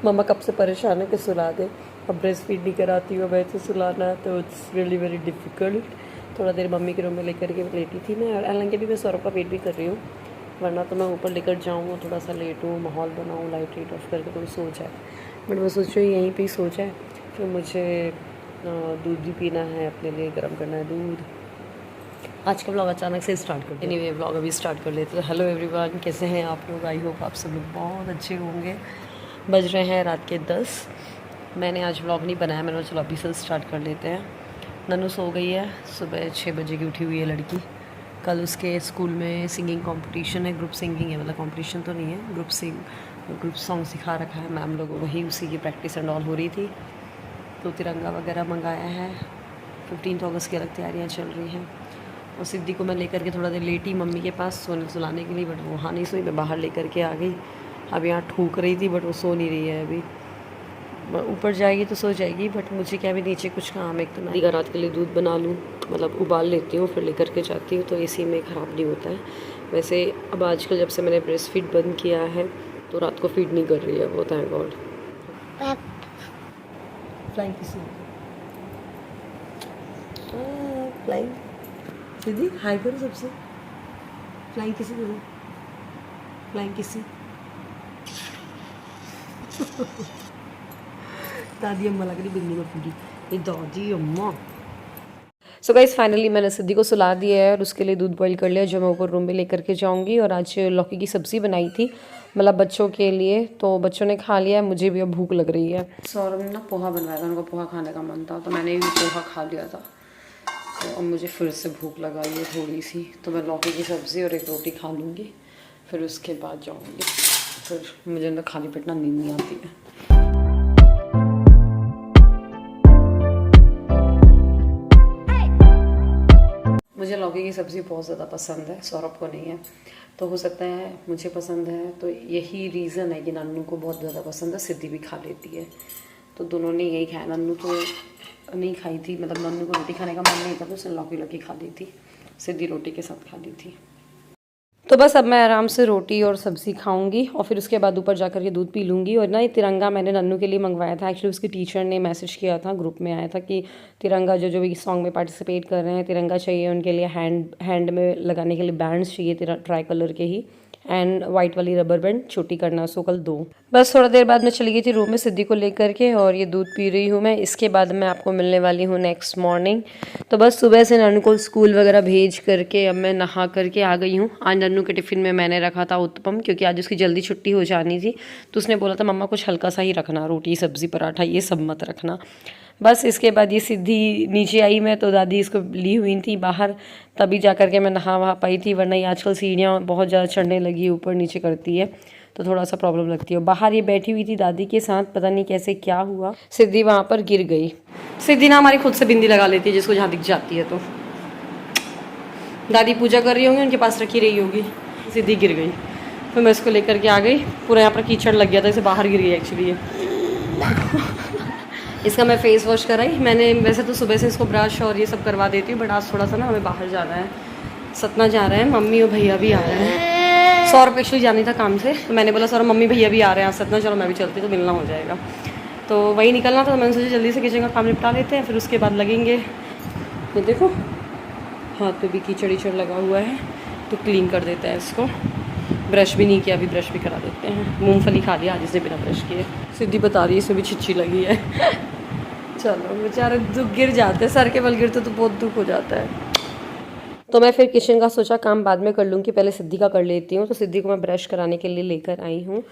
मम्मा कब से परेशान है कि सुला दे, अब ब्रेस्ट फीड नहीं कराती हूँ, वैसे सुलाना तो इट्स रियली वेरी डिफ़िकल्ट। थोड़ा देर मम्मी के रूम में लेकर के लेटी थी मैं, और हालांकि भी मैं सौरभ का वेट भी कर रही हूँ, वरना तो मैं ऊपर लेकर जाऊँ, थोड़ा सा लेटूँ, माहौल बनाऊँ, लाइट वाइट ऑफ करके थोड़ी सो जाए। बट मैं सोच रही हूँ यहीं पे ही सो जाए, फिर मुझे दूध भी पीना है, अपने लिए गर्म करना है दूध। आज का ब्लॉग अचानक से स्टार्ट करते हैं। एनीवे ब्लॉग अभी स्टार्ट कर लेते हैं। हेलो एवरीवन, कैसे हैं आप लोग? आई होप आप सब लोग बहुत अच्छे होंगे। बज रहे हैं रात के 10। मैंने आज ब्लॉग नहीं बनाया, मैंने चलो अभी से स्टार्ट कर लेते हैं। नन्नू सो गई है, सुबह 6 बजे की उठी हुई है लड़की। कल उसके स्कूल में सिंगिंग कंपटीशन है, ग्रुप सिंगिंग है, मतलब कंपटीशन तो नहीं है, ग्रुप सॉन्ग सिखा रखा है मैम लोगों को, वही उसी की प्रैक्टिस एंड ऑल हो रही थी। तो तिरंगा वगैरह मंगाया है, 15 अगस्त की अलग तैयारियाँ चल रही हैं। और सिद्धि को मैं लेकर के थोड़ा देर लेटी मम्मी के पास सुलाने के लिए, बट वो वहाँ नहीं सोई, मैं बाहर लेकर के आ गई। अब यहाँ ठूक रही थी, बट वो सो नहीं रही है अभी। ऊपर जाएगी तो सो जाएगी, बट मुझे क्या भी नीचे कुछ काम है। एक तो मैं रात के लिए दूध बना लूँ, मतलब उबाल लेती हूँ, फिर लेकर के जाती हूँ, तो एसी में ख़राब नहीं होता है। वैसे अब आजकल जब से मैंने ब्रेस्ट फीड बंद किया है तो रात को फीड नहीं कर रही है वो, थैंक गॉड। फ्लाइंग किसी फ्लाइंग दीदी हाई करो सबसे, फ्लाइंग किसी करो, फ्लाइंग किसी। दादी अम्मा लग रही बिल्ली को पूरी, ये दादी अम्मा। सो गाइस फाइनली मैंने सिद्धि को सुला दिया है और उसके लिए दूध बॉईल कर लिया, जो मैं ऊपर रूम में लेकर के जाऊंगी। और आज लौकी की सब्ज़ी बनाई थी, मतलब बच्चों के लिए, तो बच्चों ने खा लिया है, मुझे भी अब भूख लग रही है। सौरभ ने ना पोहा बनवाया था, उनको पोहा खाने का मन था, तो मैंने भी पोहा खा लिया था। तो अब मुझे फिर से भूख लगाई है थोड़ी सी, तो मैं लौकी की सब्ज़ी और एक रोटी खा लूँगी, फिर उसके बाद जाऊँगी। फिर मुझे अंदर खाली पेट ना नींद नहीं आती है। मुझे लौकी की सब्ज़ी बहुत ज़्यादा पसंद है, सौरभ को नहीं है, तो हो सकता है मुझे पसंद है, तो यही रीज़न है कि नन्नू को बहुत ज़्यादा पसंद है, सिद्धि भी खा लेती है, तो दोनों ने यही खाया। नन्नू तो नहीं खाई थी, मतलब नन्नू को रोटी खाने का मन नहीं था, तो उसने लौकी खा ली थी, सिद्धि रोटी के साथ खा ली थी। तो बस अब मैं आराम से रोटी और सब्ज़ी खाऊंगी और फिर उसके बाद ऊपर जाकर के दूध पी लूँगी। और ना ये तिरंगा मैंने नन्नू के लिए मंगवाया था, एक्चुअली उसकी टीचर ने मैसेज किया था, ग्रुप में आया था कि तिरंगा जो भी सॉन्ग में पार्टिसिपेट कर रहे हैं, तिरंगा चाहिए उनके लिए, हैंड में लगाने के लिए बैंड्स चाहिए ट्राई कलर के ही, एंड वाइट वाली रबर बैंड छोटी करना, सो कल 2। बस थोड़ा देर बाद मैं चली गई थी रूम में सिद्धि को लेकर के, और ये दूध पी रही हूँ मैं। इसके बाद मैं आपको मिलने वाली हूँ नेक्स्ट मॉर्निंग। तो बस सुबह से नन्नू को स्कूल वगैरह भेज करके अब मैं नहा करके आ गई हूँ। आज नन्नू के टिफ़िन में मैंने रखा था उत्पम, क्योंकि आज उसकी जल्दी छुट्टी हो जानी थी, तो उसने बोला था मम्मा कुछ हल्का सा ही रखना, रोटी सब्ज़ी पराठा ये सब मत रखना। बस इसके बाद ये सिद्धि नीचे आई, मैं तो दादी इसको ली हुई थी बाहर, तभी जा कर के मैं नहा वहा पाई थी, वरना ये आजकल सीढ़ियाँ बहुत ज़्यादा चढ़ने लगी, ऊपर नीचे करती है, तो थोड़ा सा प्रॉब्लम लगती है। बाहर ये बैठी हुई थी दादी के साथ, पता नहीं कैसे क्या हुआ, सिद्धि वहाँ पर गिर गई। सिद्धि ना हमारी खुद से बिंदी लगा लेती है, जिसको जहाँ दिख जाती है, तो दादी पूजा कर रही होंगी, उनके पास रखी रही होगी, सिद्धि गिर गई, फिर मैं इसको लेकर के आ गई। पूरा यहाँ पर कीचड़ लग गया था, इसे बाहर गिर गई एक्चुअली ये। इसका मैं फ़ेस वॉश कराई मैंने, वैसे तो सुबह से इसको ब्रश और ये सब करवा देती हूँ, बट आज थोड़ा सा ना हमें बाहर जाना है, सतना जा रहे हैं, मम्मी और भैया भी आ रहे हैं। सौरभ एक्चुअली जानी था काम से, तो मैंने बोला सौरभ मम्मी भैया भी आ रहे हैं आज सतना, चलो मैं भी चलती, तो मिलना हो जाएगा, तो वही निकलना था। तो मैंने सोचा जल्दी से किचन का काम निपटा लेते हैं, फिर उसके बाद लगेंगे। ये देखो हाथ पे भी कीचड़ ईचड़ लगा हुआ है, तो क्लीन कर देते हैं इसको। ब्रश भी नहीं किया, अभी ब्रश भी करा देते हैं। मूंगफली खा लिया आज इसने बिना ब्रश किए। सिद्धि बता रही है इसमें भी छिच्ची लगी है। चलो बेचारे दुख गिर जाते हैं, सर के बल गिरते तो बहुत दुख हो जाता है। तो मैं फिर किचन का सोचा काम बाद में कर लूँगी, पहले सिद्धि का कर लेती हूँ। तो सिद्धि को मैं ब्रश कराने के लिए लेकर आई हूँ।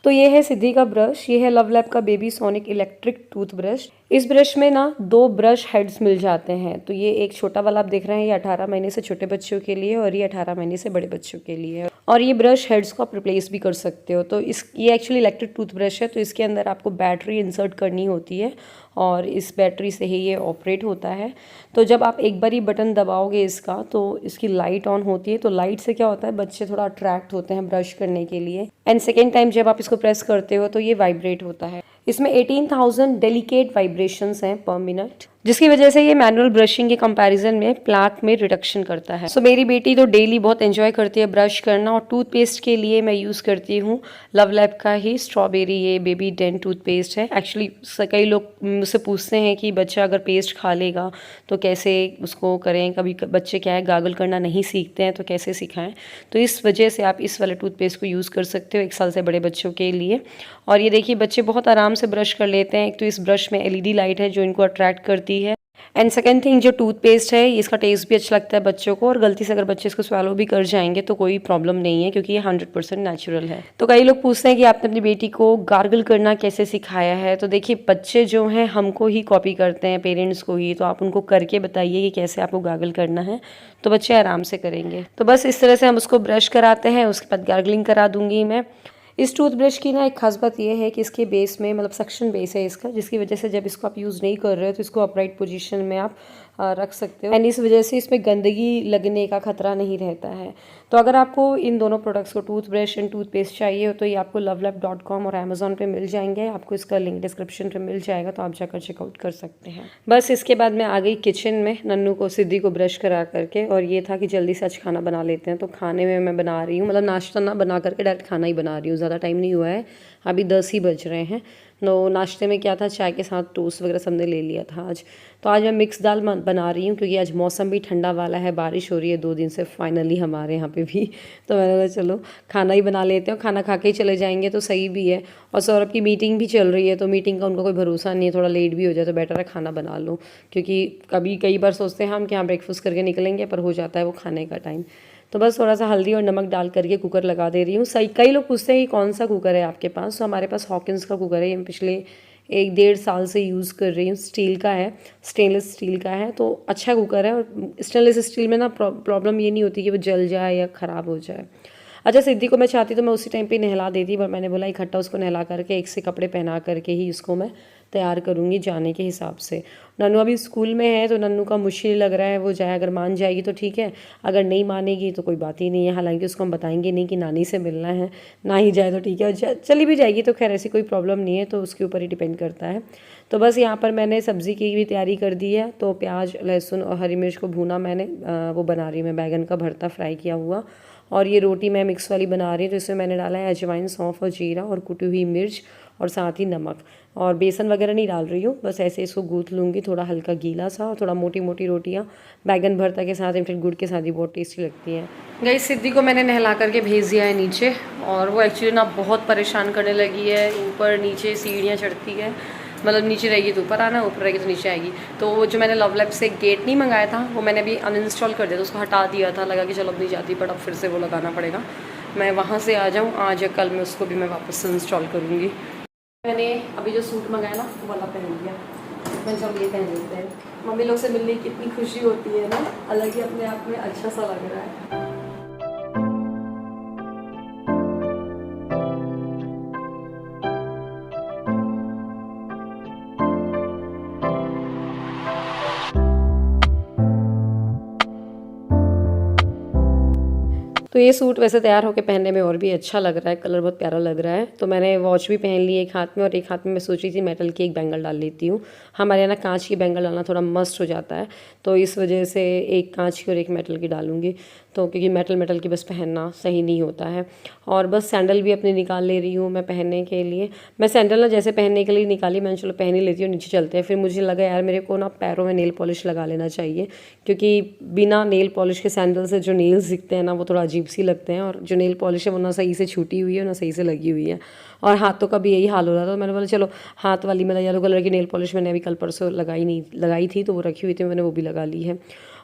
तो ये है सिद्धि का ब्रश, ये है लव लैब का baby sonic electric tooth brush. इस ब्रश में ना 2 ब्रश हेड्स मिल जाते हैं। तो ये एक छोटा वाला आप देख रहे हैं, ये 18 महीने से छोटे बच्चों के लिए, और ये 18 महीने से बड़े बच्चों के लिए है। और ये ब्रश हेड्स को आप रिप्लेस भी कर सकते हो। तो ये एक्चुअली इलेक्ट्रिक टूथ ब्रश है, तो इसके अंदर आपको बैटरी इंसर्ट करनी होती है, और इस बैटरी से ही ये ऑपरेट होता है। तो जब आप एक बार ही बटन दबाओगे इसका, तो इसकी लाइट ऑन होती है। तो लाइट से क्या होता है, बच्चे थोड़ा अट्रैक्ट होते हैं ब्रश करने के लिए। एंड सेकेंड टाइम जब आप इसको प्रेस करते हो तो ये वाइब्रेट होता है। इसमें 18,000 डेलिकेट वाइब्रेशंस हैं पर मिनट, जिसकी वजह से ये मैनुअल ब्रशिंग के कंपैरिजन में प्लाक में रिडक्शन करता है। सो मेरी बेटी तो डेली बहुत एंजॉय करती है ब्रश करना, और टूथपेस्ट के लिए मैं यूज़ करती हूँ लव लैब का ही स्ट्रॉबेरी, ये बेबी डेंट टूथपेस्ट है। एक्चुअली कई लोग मुझसे पूछते हैं कि बच्चा अगर पेस्ट खा लेगा तो कैसे उसको करें, कभी बच्चे क्या है गागल करना नहीं सीखते हैं तो कैसे सिखाएं, तो इस वजह से आप इस वाले टूथपेस्ट को यूज़ कर सकते हो 1 साल से बड़े बच्चों के लिए। और ये देखिए बच्चे बहुत आराम से ब्रश कर लेते हैं। एक तो इस ब्रश में LED लाइट है जो इनको अट्रैक्ट करती है, एंड सेकेंड थिंग जो टूथपेस्ट है इसका टेस्ट भी अच्छा लगता है बच्चों को, और गलती से अगर बच्चे इसको स्वैलो भी कर जाएंगे तो कोई प्रॉब्लम नहीं है क्योंकि ये 100% नेचुरल है। तो कई लोग पूछते हैं कि आपने अपनी बेटी को गार्गल करना कैसे सिखाया है, तो देखिए बच्चे जो हैं हमको ही कॉपी करते हैं, पेरेंट्स को ही, तो आप उनको करके बताइए कि कैसे आपको गार्गल करना है तो बच्चे आराम से करेंगे। तो बस इस तरह से हम उसको ब्रश कराते हैं, उसके बाद गार्गलिंग करा दूंगी मैं। इस टूथब्रश की ना एक खास बात यह है कि इसके बेस में मतलब सक्शन बेस है इसका, जिसकी वजह से जब इसको आप यूज़ नहीं कर रहे हो तो इसको अपराइट पोजीशन में आप रख सकते हो, एंड इस वजह से इसमें गंदगी लगने का खतरा नहीं रहता है। तो अगर आपको इन दोनों प्रोडक्ट्स को टूथब्रश एंड टूथपेस्ट चाहिए हो तो ये आपको lovelab.com और Amazon पे मिल जाएंगे, आपको इसका लिंक डिस्क्रिप्शन पे मिल जाएगा, तो आप जाकर चेकआउट कर सकते हैं। बस इसके बाद मैं आ गई किचन में नन्नू को सिद्धि को ब्रश करा करके, और ये था कि जल्दी से आज खाना बना लेते हैं। तो खाने में मैं बना रही हूँ, मतलब नाश्ता ना बना करके डायरेक्ट खाना ही बना रही हूँ, ज़्यादा टाइम नहीं हुआ है, अभी 10 ही बज रहे हैं। तो नाश्ते में क्या था, चाय के साथ टोस्ट वगैरह सबने ले लिया था आज। तो आज मैं मिक्स दाल बना रही हूँ क्योंकि आज मौसम भी ठंडा वाला है, बारिश हो रही है 2 दिन से फाइनली हमारे यहाँ पे भी। तो मैंने कहा चलो खाना ही बना लेते हैं, खाना खा के ही चले जाएंगे तो सही भी है। और सौरभ की मीटिंग भी चल रही है तो मीटिंग का उनका कोई भरोसा नहीं है, थोड़ा लेट भी हो जाए तो बेटर है खाना बना लो, क्योंकि कई बार सोचते हैं हम कि हाँ ब्रेकफास्ट करके निकलेंगे पर हो जाता है वो खाने का टाइम। तो बस थोड़ा सा हल्दी और नमक डाल करके कुकर लगा दे रही हूँ। सही, कई लोग पूछते हैं कि कौन सा कुकर है आपके पास, तो हमारे पास हॉकिंस का कुकर है, ये पिछले 1-1.5 साल से यूज़ कर रही हूँ। स्टील का है, स्टेनलेस स्टील का है, तो अच्छा कुकर है। और स्टेनलेस स्टील में ना प्रॉब्लम ये नहीं होती कि वो जल जाए या ख़राब हो जाए। अच्छा, सिद्धि को मैं चाहती तो मैं उसी टाइम पे नहला देती, पर मैंने बोला इकट्ठा उसको नहला करके एक से कपड़े पहना करके ही उसको मैं तैयार करूँगी जाने के हिसाब से। नन्नू अभी स्कूल में है तो नन्नू का मुश्किल लग रहा है, वो जाए, अगर मान जाएगी तो ठीक है, अगर नहीं मानेगी तो कोई बात ही नहीं है। हालांकि उसको हम बताएंगे नहीं कि नानी से मिलना है, ना ही जाए तो ठीक है, चली भी जाएगी तो खैर ऐसी कोई प्रॉब्लम नहीं है, तो उसके ऊपर ही डिपेंड करता है। तो बस यहाँ पर मैंने सब्ज़ी की भी तैयारी कर दी है, तो प्याज लहसुन और हरी मिर्च को भूना मैंने, वो बना रही हूँ मैं बैगन का भरता फ्राई किया हुआ। और ये रोटी मैं मिक्स वाली बना रही हूँ, तो इसमें मैंने डाला है अजवाइन, सौंफ और जीरा और कुटी हुई मिर्च और साथ ही नमक, और बेसन वगैरह नहीं डाल रही हूँ, बस ऐसे इसको गूँथ लूँगी, थोड़ा हल्का गीला सा, और थोड़ा मोटी मोटी रोटियाँ बैगन भरता के साथ या फिर गुड़ के साथ ही बहुत टेस्टी लगती हैं। गई सिद्धि को मैंने नहला करके भेज दिया है नीचे, और वो एक्चुअली ना बहुत परेशान करने लगी है, ऊपर नीचे सीढ़ियाँ चढ़ती है, मतलब नीचे रहेगी तो ऊपर आना, ऊपर रहेगी तो नीचे आएगी। तो वो जो मैंने लव लैब से गेट नहीं मंगाया था वो मैंने अभी अनइंस्टॉल कर दिया था, उसको हटा दिया था, लगा कि चलो अब नहीं जाती, बट अब फिर से वो लगाना पड़ेगा। मैं वहाँ से आ जाऊँ आज या कल में उसको भी मैं वापस से इंस्टॉल करूँगी। मैंने अभी जो सूट मंगाया ना वो वाला पहन लिया, मैं जब ये पहन लेते हैं, मम्मी लोग से मिलने की कितनी खुशी होती है ना, अलग ही अपने आप में अच्छा सा लग रहा है। तो ये सूट वैसे तैयार होकर पहनने में और भी अच्छा लग रहा है, कलर बहुत प्यारा लग रहा है। तो मैंने वॉच भी पहन ली एक हाथ में, और एक हाथ में मैं सोच रही थी मेटल की एक बैंगल डाल लेती हूँ। हमारे यहाँ ना कांच की बैंगल डालना थोड़ा मस्त हो जाता है, तो इस वजह से एक कांच की और एक मेटल की डालूंगी, तो क्योंकि मेटल की बस पहनना सही नहीं होता है। और बस सैंडल भी अपनी निकाल ले रही हूँ मैं पहनने के लिए। मैं सैंडल ना जैसे पहनने के लिए निकाली, मैंने चलो पहन ही लेती हूँ, नीचे चलते हैं। फिर मुझे लगा यार मेरे को ना पैरों में नेल पॉलिश लगा लेना चाहिए, क्योंकि बिना नेल पॉलिश के सैंडल से जो नेल्स दिखते हैं ना वो थोड़ा अजीब सी लगते हैं, और जो नेल पॉलिश है वो ना सही से छूटी हुई है ना सही से लगी हुई है, और हाथों का भी यही हाल हो रहा था। तो मैंने बोला चलो हाथ वाली, मतलब येलो कलर की नेल पॉलिश मैंने अभी कल परसों लगाई थी, तो वो रखी हुई थी, मैंने वो भी लगा ली है।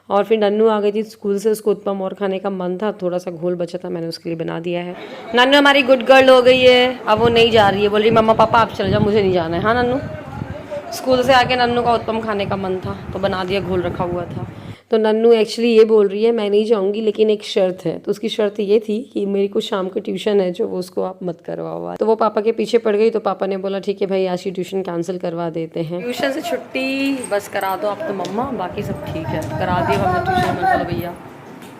और फिर नन्नू आ गई थी स्कूल से, उसको उत्पम और खाने का मन था, थोड़ा सा घोल बचा था, मैंने उसके लिए बना दिया है। नन्नू हमारी गुड गर्ल हो गई है, अब वो नहीं जा रही है, बोल रही मम्मा पापा आप चले जाओ, मुझे नहीं जाना है। हाँ नन्नू, स्कूल से आके नन्नू का उत्पम खाने का मन था तो बना दिया, घोल रखा हुआ था। तो नन्नू एक्चुअली ये बोल रही है मैं नहीं जाऊंगी, लेकिन एक शर्त है। तो उसकी शर्त ये थी कि मेरी को शाम को ट्यूशन है जो, वो उसको आप मत करवाओ। तो वो पापा के पीछे पड़ गई, तो पापा ने बोला ठीक है भाई आज की ट्यूशन कैंसिल करवा देते हैं। ट्यूशन से छुट्टी बस करा दो आप तो मम्मा, बाकी सब ठीक है, करा दिया हमने ट्यूशन में। चलो भैया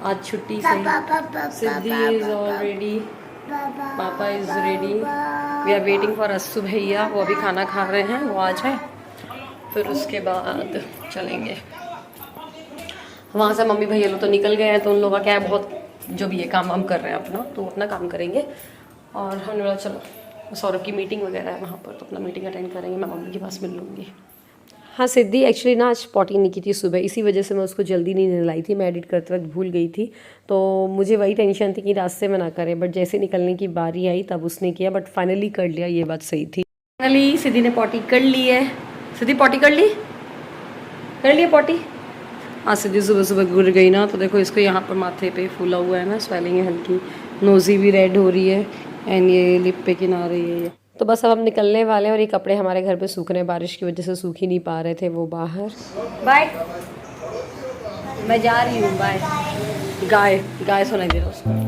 आज छुट्टी सही। Siddhi is already papa is ready, we are waiting for Assu भैया, वो अभी खाना खा रहे हैं, वो आ जाए फिर उसके बाद चलेंगे। वहाँ से मम्मी भैया लोग तो निकल गए हैं, तो उन लोगों का क्या है, बहुत जो भी है काम वाम कर रहे हैं अपना, तो अपना काम करेंगे। और हमने बोला चलो सौरभ की मीटिंग वगैरह है वहाँ पर, तो अपना मीटिंग अटेंड करेंगे, मैं मम्मी के पास मिल लूँगी। हाँ, सिद्धि एक्चुअली ना आज पॉटी नहीं की थी सुबह, इसी वजह से मैं उसको जल्दी नहीं नहलाई थी, मैं एडिट करते वक्त भूल गई थी, तो मुझे वही टेंशन थी कि रास्ते में ना करे, बट जैसे निकलने की बारी आई तब उसने किया, बट फाइनली कर लिया, ये बात सही थी। फाइनली सिद्धि ने पॉटी कर ली है। सिद्धि पॉटी कर ली, कर लिया पॉटी। हाँ, सिद्धि सुबह सुबह गिर गई ना, तो देखो इसको यहाँ पर माथे पे फूला हुआ है ना, स्वेलिंग है हल्की, नोज़ी भी रेड हो रही है एंड ये लिप पे किनारे ये। तो बस अब हम निकलने वाले हैं, और ये कपड़े हमारे घर पे सूख रहे हैं, बारिश की वजह से सूख ही नहीं पा रहे थे वो बाहर। बाय, मैं जा रही हूँ, बाय। गाय गाय सुनाई दे रहा उसको।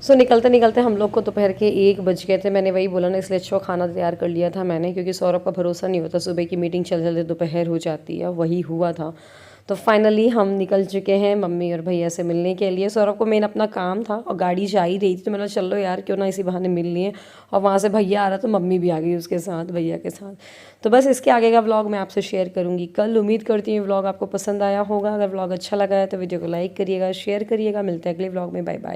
सो निकलते निकलते हम लोग को दोपहर के 1 बज गए थे, मैंने वही बोला ना, इसलिए अच्छा खाना तैयार कर लिया था मैंने, क्योंकि सौरभ का भरोसा नहीं होता, सुबह की मीटिंग चल चलते दोपहर हो जाती है, वही हुआ था। तो फाइनली हम निकल चुके हैं मम्मी और भैया से मिलने के लिए। सौरभ को मेन अपना काम था और गाड़ी जा ही रही थी, तो मैंने कहा चलो यार क्यों ना इसी बहाने मिल लिए, और वहाँ से भैया आ रहा तो मम्मी भी आ गई उसके साथ, भैया के साथ। तो बस इसके आगे का व्लॉग मैं आपसे शेयर करूँगी कल। उम्मीद करती हूँ व्लॉग आपको पसंद आया होगा, अगर व्लॉग अच्छा लगा है तो वीडियो को लाइक करिएगा, शेयर करिएगा। मिलते हैं अगले व्लॉग में, बाय बाय।